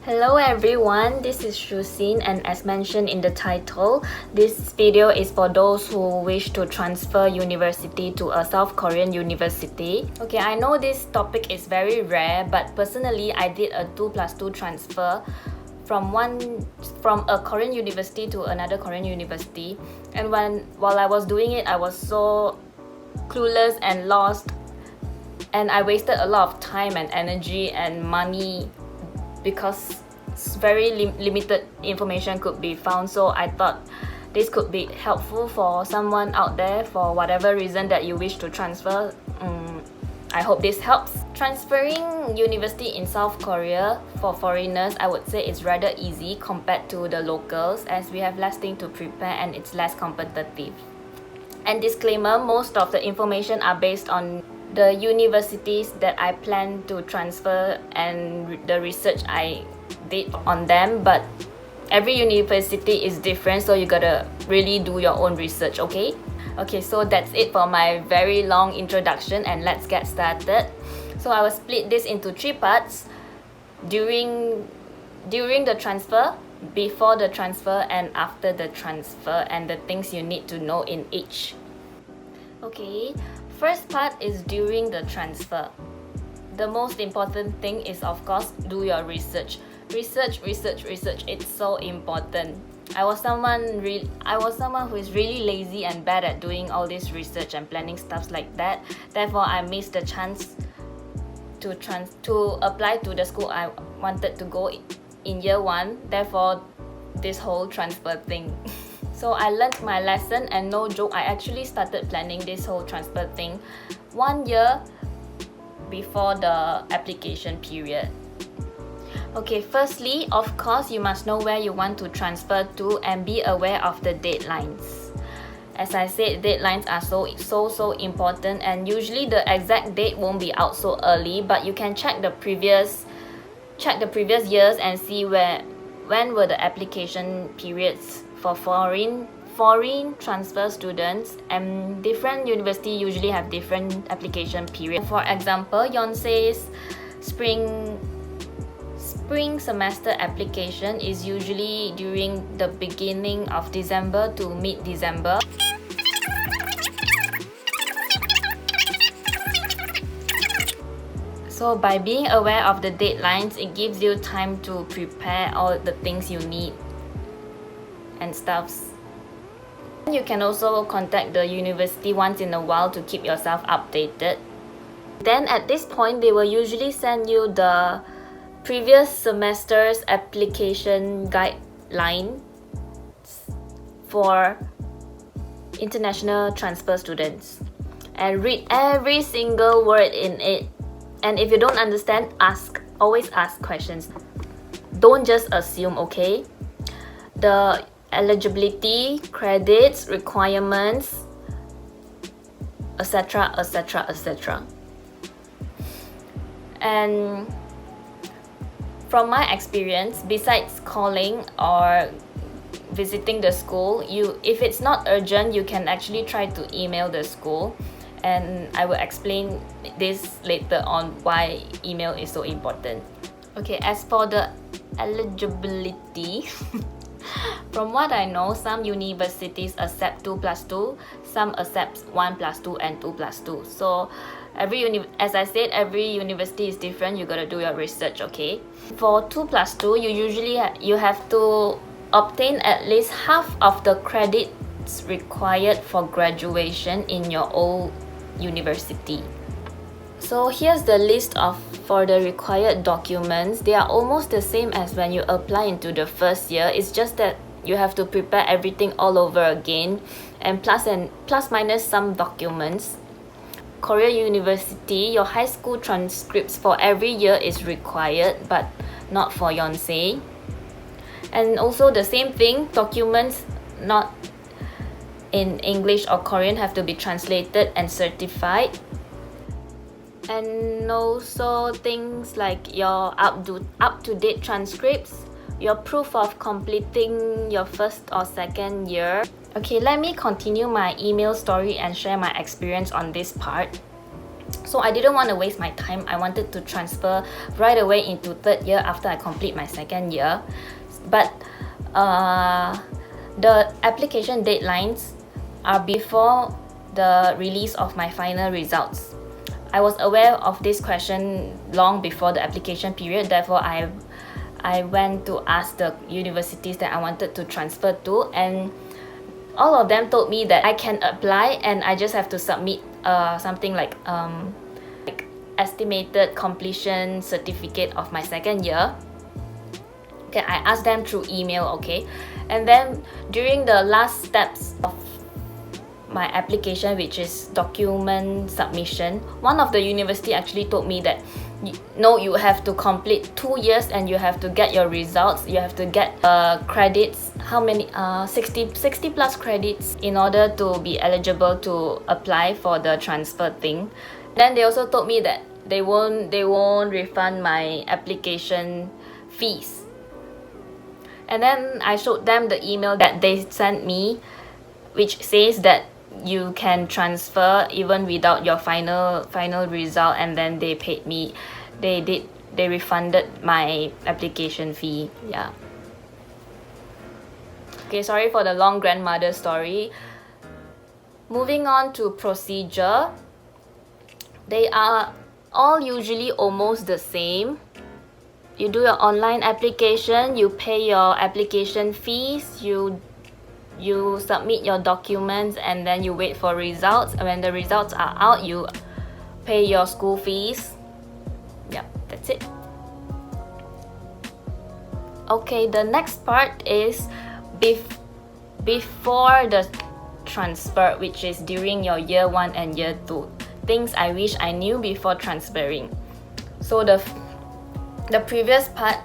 Hello everyone, this is Shuxin, and as mentioned in the title, this video is for those who wish to transfer university to a South Korean university. Okay, I know this topic is very rare, but personally I did a 2+2 transfer from a Korean university to another Korean university, and while I was doing it, I was so clueless and lost, and I wasted a lot of time and energy and money because very limited information could be found. So I thought this could be helpful for someone out there for whatever reason that you wish to transfer. I hope this helps. Transferring university in South Korea for foreigners, I would say it's rather easy compared to the locals, as we have less thing to prepare and it's less competitive. And disclaimer, most of the information are based on the universities that I plan to transfer and the research I did on them, but every university is different, so you gotta really do your own research, okay? Okay, so that's it for my very long introduction, and let's get started. So I will split this into 3 parts: during the transfer, before the transfer, and after the transfer, and the things you need to know in each. Okay, first part is during the transfer. The most important thing is, of course, do your research. Research. It's so important. I was someone who is really lazy and bad at doing all this research and planning stuff like that. Therefore, I missed the chance to apply to the school I wanted to go in year 1. Therefore, this whole transfer thing. So I learned my lesson, and no joke, I actually started planning this whole transfer thing 1 year before the application period. Okay, firstly, of course, you must know where you want to transfer to and be aware of the deadlines. As I said, deadlines are so important, and usually the exact date won't be out so early, but you can check the previous years and see when were the application periods for foreign transfer students, and different universities usually have different application periods. For example, Yonsei's spring semester application is usually during the beginning of December to mid-December. So by being aware of the deadlines, it gives you time to prepare all the things you need and stuffs. You can also contact the university once in a while to keep yourself updated. Then at this point, they will usually send you the previous semester's application guideline for international transfer students, and read every single word in it. And if you don't understand, always ask questions. Don't just assume, okay? The eligibility, credits, requirements, etc. And from my experience, besides calling or visiting the school, if it's not urgent, you can actually try to email the school, and I will explain this later on why email is so important. Okay, as for the eligibility, from what I know, some universities accept 2+2, some accept 1+2 and 2+2. So as I said, every university is different. You gotta do your research, okay? For 2+2, you have to obtain at least half of the credits required for graduation in your old university. So here's the list for the required documents. They are almost the same as when you apply into the first year. It's just that you have to prepare everything all over again, and plus minus some documents. Korea University, your high school transcripts for every year is required, but not for Yonsei. And also the same thing, documents not in English or Korean have to be translated and certified. And also things like your up-to-date transcripts, your proof of completing your first or second year. Okay, let me continue my email story and share my experience on this part. So I didn't want to waste my time. I wanted to transfer right away into third year after I complete my second year. But the application deadlines are before the release of my final results. I was aware of this question long before the application period, therefore I went to ask the universities that I wanted to transfer to, and all of them told me that I can apply and I just have to submit something like estimated completion certificate of my second year. Okay, I asked them through email, okay, and then during the last steps of my application, which is document submission, one of the university actually told me that no, you have to complete 2 years and you have to get your results, you have to get credits, how many 60 plus credits in order to be eligible to apply for the transfer thing. Then they also told me that they won't refund my application fees. And then I showed them the email that they sent me, which says that you can transfer even without your final result, and then they paid me, they refunded my application fee. Yeah. Okay, sorry for the long grandmother story. Moving on to procedure, they are all usually almost the same. You do your online application, you pay your application fees, you submit your documents, and then you wait for results. And when the results are out, you pay your school fees. Yeah, that's it. Okay, the next part is before the transfer, which is during your year 1 and year 2. Things I wish I knew before transferring. So the previous part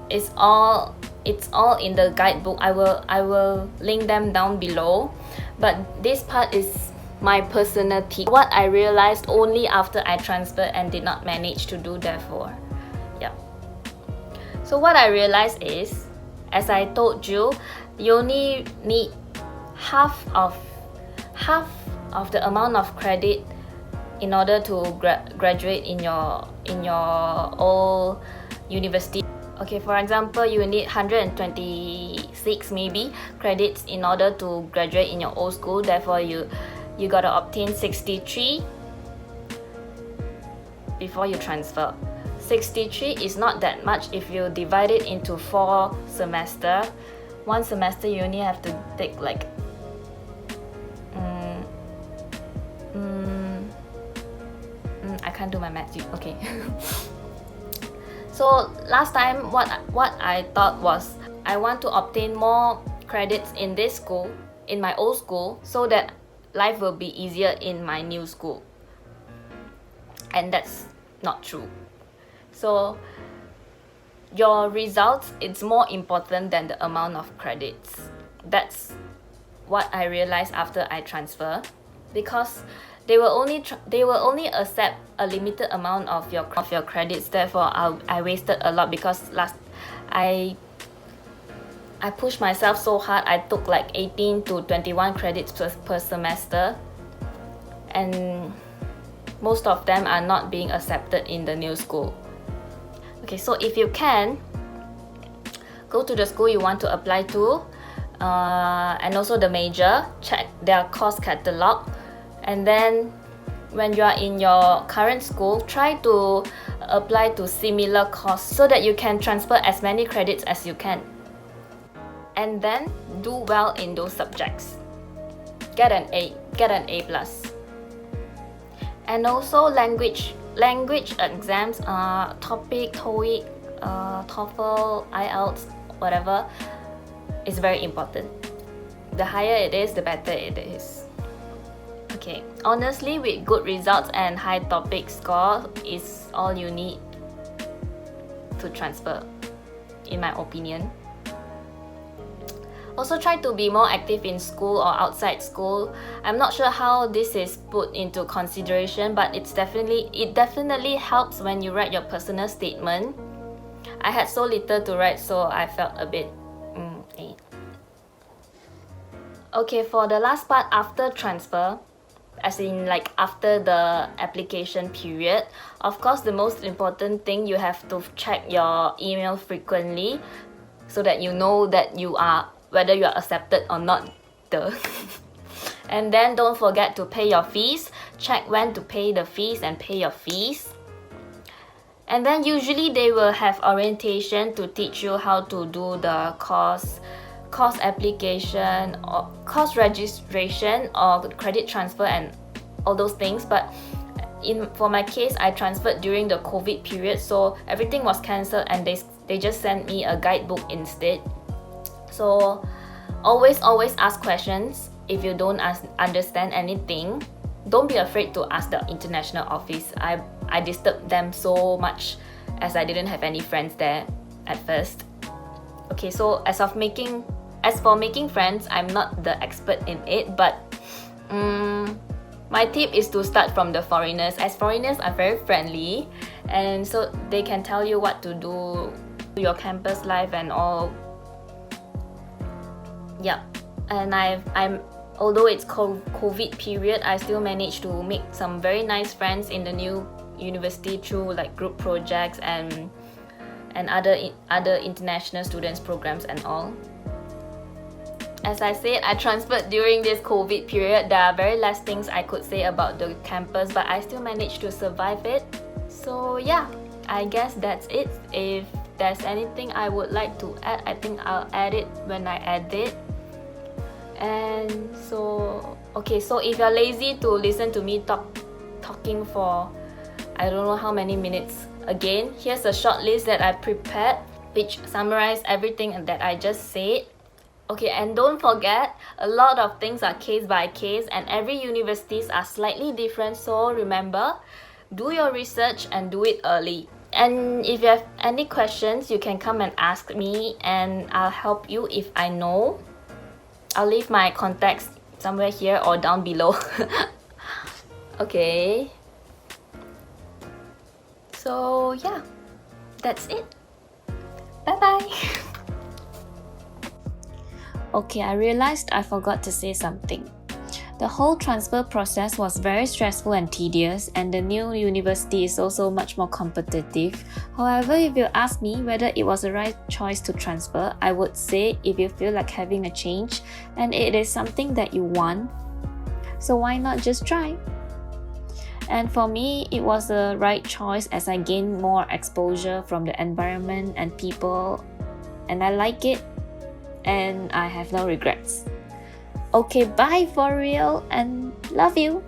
is all in the guidebook. I will link them down below, but this part is my personal tip, what I realized only after I transferred and did not manage to do therefore. Yeah. So what I realized is, as I told you, you only need half of the amount of credit in order to graduate in your old university. Okay, for example, you need 126 maybe credits in order to graduate in your old school. Therefore, you gotta obtain 63 before you transfer. 63 is not that much if you divide it into 4 semesters. One semester you only have to take like I can't do my math. Okay. So last time what I thought was I want to obtain more credits in this school, in my old school, so that life will be easier in my new school. And that's not true. So your results, it's more important than the amount of credits. That's what I realized after I transfer, because they will only accept a limited amount of your credits. Therefore, I wasted a lot, because I pushed myself so hard. I took like 18 to 21 credits per semester, and most of them are not being accepted in the new school. Okay, so if you can, go to the school you want to apply to, and also the major, check their course catalog, and then when you are in your current school, try to apply to similar course so that you can transfer as many credits as you can, and then do well in those subjects. Get an A plus. And also language exams, TOPIK, TOEIC, TOEFL, IELTS, whatever, is very important. The higher it is, the better it is. Okay, honestly, with good results and high TOPIK score is all you need to transfer, in my opinion. Also, try to be more active in school or outside school. I'm not sure how this is put into consideration, but it definitely helps when you write your personal statement. I had so little to write, so I felt a bit Okay, for the last part after transfer, as in like after the application period. Of course, the most important thing, you have to check your email frequently so that you know that whether you are accepted or not. And then don't forget to pay your fees. Check when to pay the fees and pay your fees. And then usually they will have orientation to teach you how to do the course application or course registration or credit transfer and all those things. But for my case, I transferred during the COVID period, so everything was cancelled and they just sent me a guidebook instead. So always ask questions. If you don't understand anything, don't be afraid to ask the international office. I disturbed them so much as I didn't have any friends there at first. Okay, so as for making friends, I'm not the expert in it, but my tip is to start from the foreigners, as foreigners are very friendly, and so they can tell you what to do, your campus life and all. Yeah, and although it's COVID period, I still managed to make some very nice friends in the new university through like group projects and other international students programs and all. As I said, I transferred during this COVID period. There are very less things I could say about the campus, but I still managed to survive it. So yeah, I guess that's it. If there's anything I would like to add, I think I'll add it when I edit. And so, okay, so if you're lazy to listen to me talking for I don't know how many minutes, again, here's a short list that I prepared which summarize everything that I just said. Okay, and don't forget, a lot of things are case by case and every universities are slightly different, so remember, do your research and do it early. And if you have any questions, you can come and ask me and I'll help you if I know. I'll leave my contacts somewhere here or down below. Okay. So yeah, that's it. Bye bye. Okay, I realized I forgot to say something. The whole transfer process was very stressful and tedious, and the new university is also much more competitive. However, if you ask me whether it was the right choice to transfer, I would say if you feel like having a change and it is something that you want, so why not just try? And for me, it was the right choice as I gained more exposure from the environment and people, and I like it, and I have no regrets. Okay, bye for real, and love you.